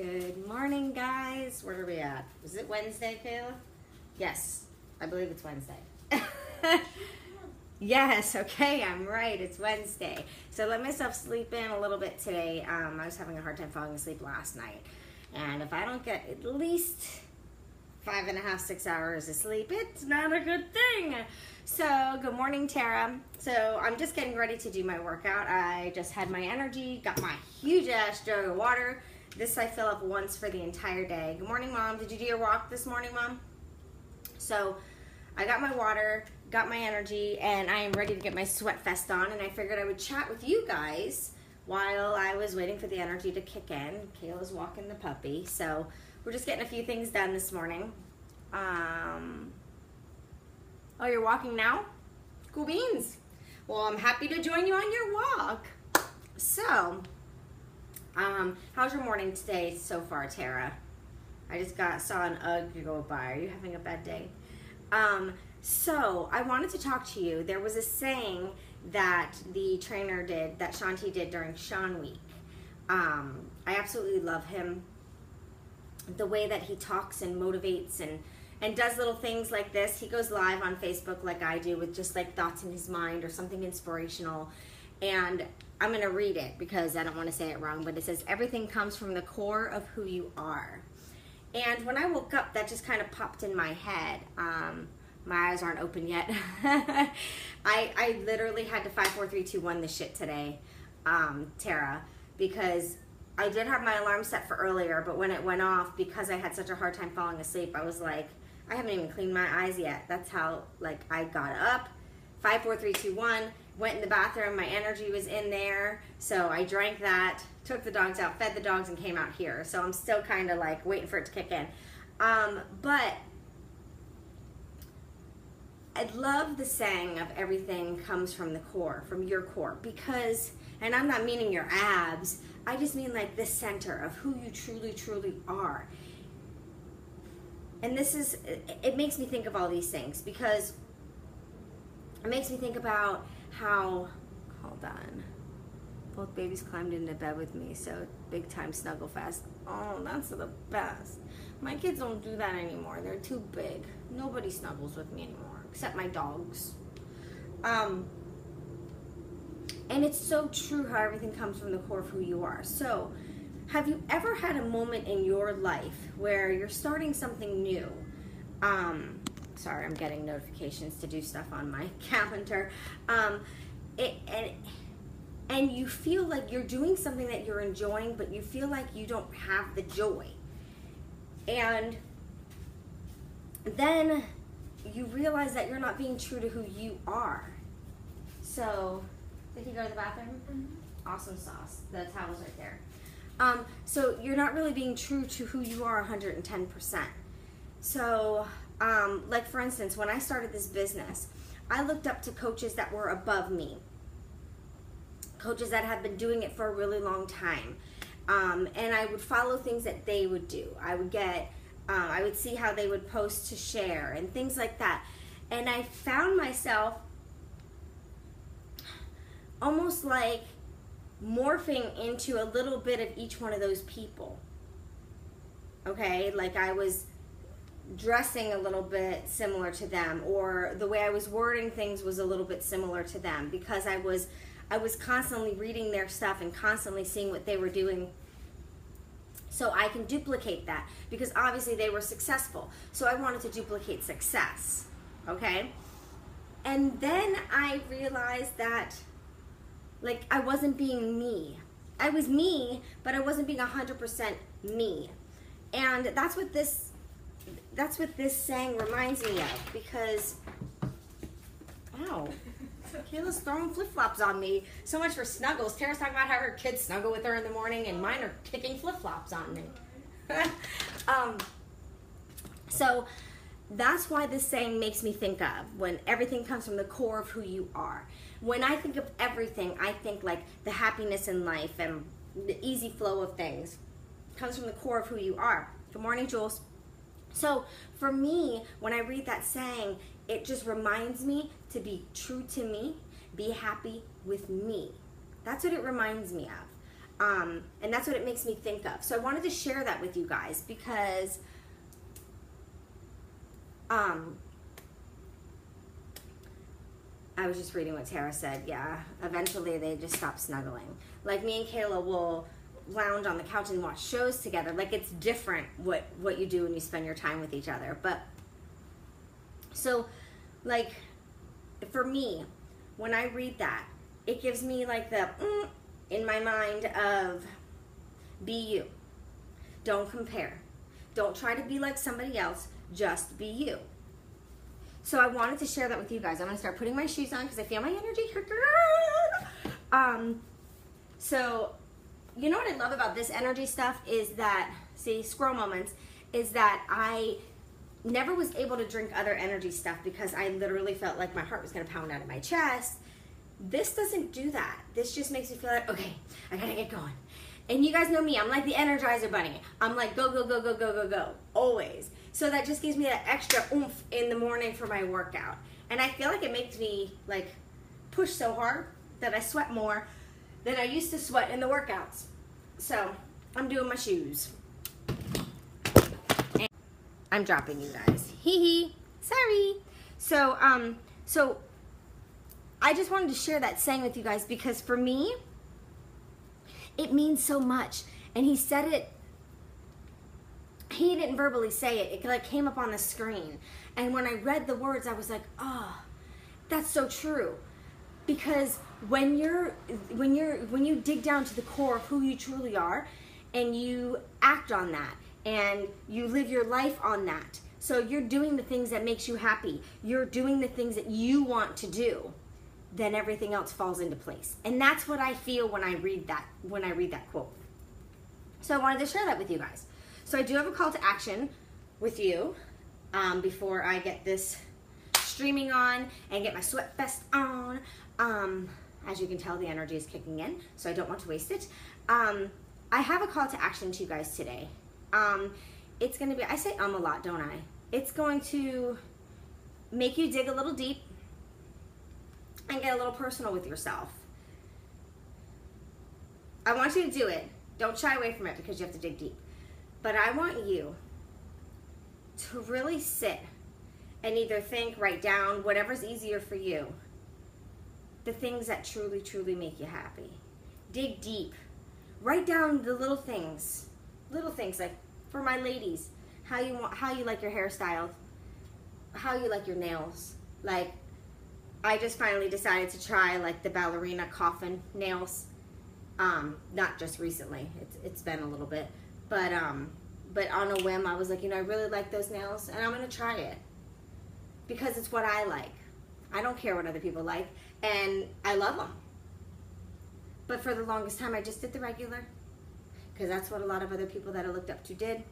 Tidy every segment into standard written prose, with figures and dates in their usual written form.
Good morning, guys. Where are we at? Is it Wednesday, Kayla? Yes, I believe it's Wednesday. Yes, okay, I'm right. It's Wednesday. So let myself sleep in a little bit today. I was having a hard time falling asleep last night. And if I don't get at least 5.5, 6 hours of sleep, it's not a good thing. So good morning, Tara. So I'm just getting ready to do my workout. I just had my energy, got my huge ass jug of water. This I fill up once for the entire day. Good morning, Mom. Did you do your walk this morning, Mom? So I got my water, got my energy, and I am ready to get my sweat vest on, and I figured I would chat with you guys while I was waiting for the energy to kick in. Kayla's walking the puppy, so we're just getting a few things done this morning. Oh, you're walking now? Cool beans. Well, I'm happy to join you on your walk. So, how's your morning today so far, Tara? I just saw an UGG go by. Are you having a bad day? So I wanted to talk to you. There was a saying that the trainer did, that Shanti did during Sean Week. I absolutely love him. The way that he talks and motivates and does little things like this. He goes live on Facebook like I do with just like thoughts in his mind or something inspirational. And I'm going to read it because I don't want to say it wrong, but it says, everything comes from the core of who you are. And when I woke up, that just kind of popped in my head. My eyes aren't open yet. I literally had to 5, 4, 3, 2, 1 this shit today, Tara, because I did have my alarm set for earlier, but when it went off, because I had such a hard time falling asleep, I was like, I haven't even cleaned my eyes yet. That's how, like, I got up, 5, 4, 3, 2, 1, went in the bathroom, my energy was in there, so I drank that, took the dogs out, fed the dogs, and came out here. So I'm still kind of like waiting for it to kick in. But I love the saying of everything comes from the core, from your core, because, and I'm not meaning your abs, I just mean like the center of who you truly, truly are. And this is, it makes me think of all these things because it makes me think about how, hold on, both babies climbed into bed with me, so big time snuggle fest. Oh, that's the best. My kids don't do that anymore. They're too big. Nobody snuggles with me anymore, except my dogs. And it's so true how everything comes from the core of who you are. So, have you ever had a moment in your life where you're starting something new? Sorry, I'm getting notifications to do stuff on my calendar. And you feel like you're doing something that you're enjoying, but you feel like you don't have the joy. And then you realize that you're not being true to who you are. So, did he go to the bathroom? Mm-hmm. Awesome sauce. The towel's right there. So you're not really being true to who you are 110%. So, like for instance, when I started this business, I looked up to coaches that were above me. Coaches that have been doing it for a really long time. And I would follow things that they would do. I would see how they would post to share and things like that. And I found myself almost like morphing into a little bit of each one of those people. Okay, like I was dressing a little bit similar to them, or the way I was wording things was a little bit similar to them, because I was constantly reading their stuff and constantly seeing what they were doing, so I can duplicate that, because obviously they were successful, so I wanted to duplicate success. Okay, and then I realized that, like, I wasn't being me. I was me, but I wasn't being 100% me. And that's what this saying reminds me of, because, ow, Kayla's throwing flip-flops on me. So much for snuggles. Tara's talking about how her kids snuggle with her in the morning, and mine are kicking flip-flops on me. So that's why this saying makes me think of, when everything comes from the core of who you are. When I think of everything, I think like the happiness in life and the easy flow of things comes from the core of who you are. Good morning, Jules. So for me, when I read that saying, it just reminds me to be true to me, be happy with me. That's what it reminds me of. And that's what it makes me think of. So I wanted to share that with you guys because I was just reading what Tara said. Yeah, eventually they just stop snuggling. Like me and Kayla will lounge on the couch and watch shows together. Like it's different what you do when you spend your time with each other. But so like for me, when I read that, it gives me like the in my mind of be you. Don't compare. Don't try to be like somebody else. Just be you. So I wanted to share that with you guys. I'm going to start putting my shoes on because I feel my energy. So you know what I love about this energy stuff is that, see, squirrel moments, is that I never was able to drink other energy stuff because I literally felt like my heart was going to pound out of my chest. This doesn't do that. This just makes me feel like, okay, I got to get going. And you guys know me, I'm like the Energizer Bunny. I'm like go, go, go, go, go, go, go, always. So that just gives me that extra oomph in the morning for my workout. And I feel like it makes me like push so hard that I sweat more than I used to sweat in the workouts. So I'm doing my shoes. And I'm dropping you guys. Hee hee, sorry. So I just wanted to share that saying with you guys because for me, it means so much. And he said it, he didn't verbally say it. It like came up on the screen. And when I read the words, I was like, oh, that's so true. Because when you dig down to the core of who you truly are and you act on that and you live your life on that. So you're doing the things that makes you happy. You're doing the things that you want to do. Then everything else falls into place. And that's what I feel when I read that quote. So I wanted to share that with you guys. So I do have a call to action with you before I get this streaming on and get my sweat vest on. As you can tell, the energy is kicking in, so I don't want to waste it. I have a call to action to you guys today. It's going to be, I say a lot, don't I? It's going to make you dig a little deep and get a little personal with yourself. I want you to do it. Don't shy away from it because you have to dig deep. But I want you to really sit and either think, write down, whatever's easier for you, the things that truly, truly make you happy. Dig deep. Write down the little things like for my ladies, how you like your hairstyle, how you like your nails. Like I just finally decided to try like the ballerina coffin nails. Not just recently. It's been a little bit, but on a whim, I was like, I really like those nails, and I'm gonna try it because it's what I like. I don't care what other people like, and I love them. But for the longest time, I just did the regular because that's what a lot of other people that I looked up to did.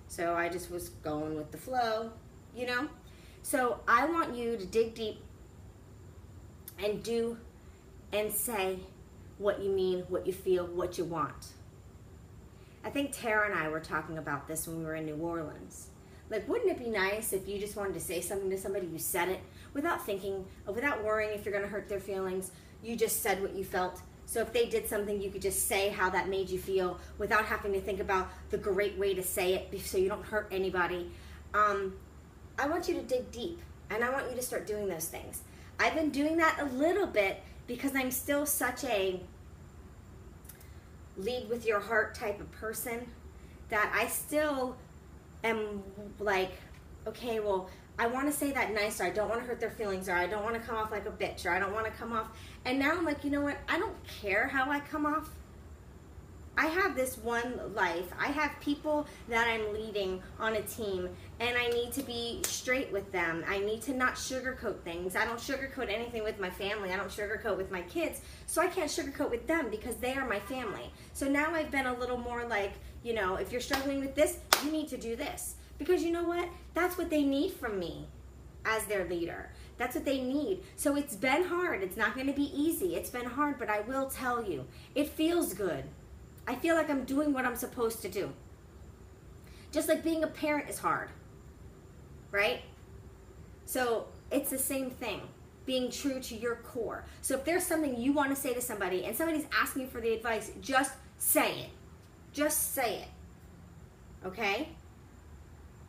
So I just was going with the flow, So I want you to dig deep and do and say what you mean, what you feel, what you want. I think Tara and I were talking about this when we were in New Orleans. Like, wouldn't it be nice if you just wanted to say something to somebody, you said it without thinking, without worrying if you're going to hurt their feelings, you just said what you felt. So if they did something, you could just say how that made you feel without having to think about the great way to say it so you don't hurt anybody. I want you to dig deep, and I want you to start doing those things. I've been doing that a little bit because I'm still such a lead with your heart type of person that I still am like, okay, well, I want to say that nice, or I don't want to hurt their feelings, or I don't want to come off like a bitch, or I don't want to come off. And now I'm like, you know what? I don't care how I come off. I have this one life. I have people that I'm leading on a team, and I need to be straight with them. I need to not sugarcoat things. I don't sugarcoat anything with my family. I don't sugarcoat with my kids. So I can't sugarcoat with them because they are my family. So now I've been a little more like, if you're struggling with this, you need to do this. Because you know what? That's what they need from me as their leader. That's what they need. So it's been hard. It's not going to be easy. It's been hard, but I will tell you, it feels good. I feel like I'm doing what I'm supposed to do. Just like being a parent is hard, right? So it's the same thing, being true to your core. So if there's something you want to say to somebody and somebody's asking for the advice, just say it. Just say it. Okay?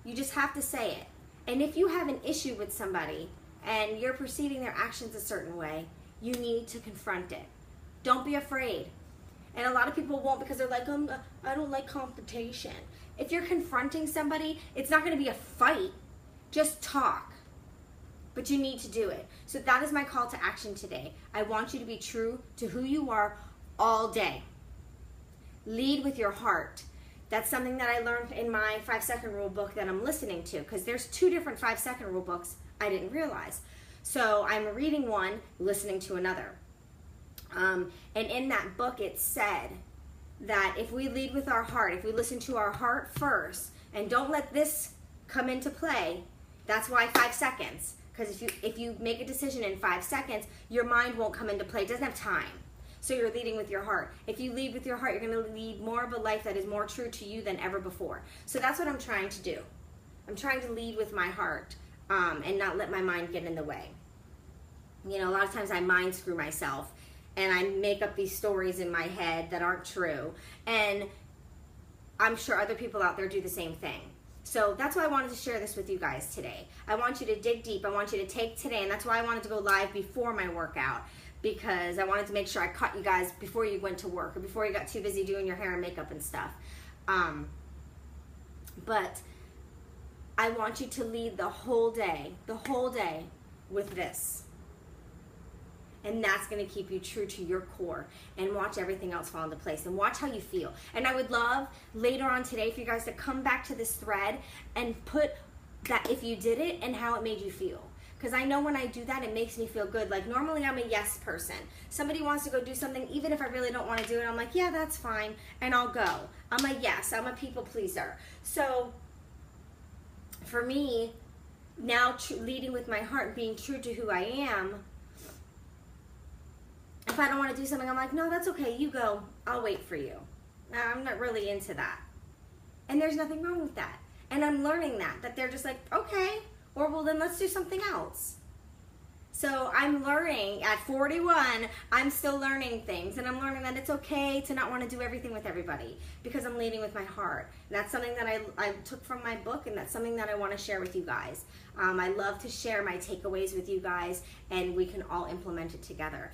You just have to say it. And if you have an issue with somebody and you're perceiving their actions a certain way, you need to confront it. Don't be afraid. And a lot of people won't because they're like, I don't like confrontation. If you're confronting somebody, it's not going to be a fight. Just talk. But you need to do it. So that is my call to action today. I want you to be true to who you are all day. Lead with your heart. That's something that I learned in my 5-second rule book that I'm listening to, because there's 2 different 5-second rule books I didn't realize. So I'm reading one, listening to another. And in that book it said that if we lead with our heart, if we listen to our heart first, and don't let this come into play, that's why 5 seconds. Because if you make a decision in 5 seconds, your mind won't come into play. It doesn't have time. So you're leading with your heart. If you lead with your heart, you're going to lead more of a life that is more true to you than ever before. So that's what I'm trying to do. I'm trying to lead with my heart and not let my mind get in the way. You know, a lot of times I mind screw myself and I make up these stories in my head that aren't true. And I'm sure other people out there do the same thing. So that's why I wanted to share this with you guys today. I want you to dig deep. I want you to take today, and that's why I wanted to go live before my workout, because I wanted to make sure I caught you guys before you went to work or before you got too busy doing your hair and makeup and stuff. But I want you to lead the whole day with this. And that's going to keep you true to your core, and watch everything else fall into place, and watch how you feel. And I would love later on today for you guys to come back to this thread and put that if you did it and how it made you feel. Because I know when I do that, it makes me feel good. Like normally I'm a yes person. Somebody wants to go do something, even if I really don't want to do it, I'm like, yeah, that's fine, and I'll go. I'm a yes, I'm a people pleaser. So for me, now leading with my heart, being true to who I am, if I don't want to do something, I'm like, no, that's okay, you go, I'll wait for you. I'm not really into that. And there's nothing wrong with that. And I'm learning that they're just like, okay, or well then let's do something else. So I'm learning at 41, I'm still learning things, and I'm learning that it's okay to not want to do everything with everybody because I'm leading with my heart. And that's something that I took from my book, and that's something that I want to share with you guys. I love to share my takeaways with you guys, and we can all implement it together.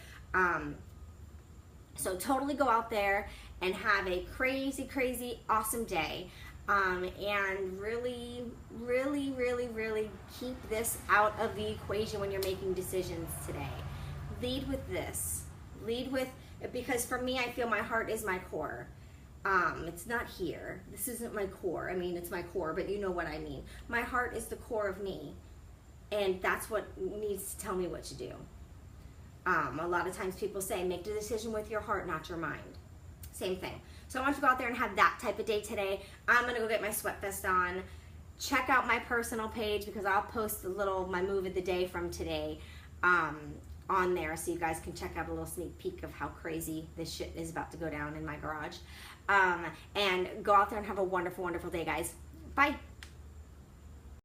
So totally go out there and have a crazy, crazy, awesome day. And really, really, really, really keep this out of the equation when you're making decisions today. Lead with this. Lead with, because for me, I feel my heart is my core. It's not here. This isn't my core. I mean, it's my core, but you know what I mean. My heart is the core of me. And that's what needs to tell me what to do. A lot of times people say, make the decision with your heart, not your mind. Same thing. So I want you to go out there and have that type of day today. I'm going to go get my sweat vest on. Check out my personal page because I'll post my move of the day from today on there so you guys can check out a little sneak peek of how crazy this shit is about to go down in my garage. And go out there and have a wonderful, wonderful day, guys. Bye.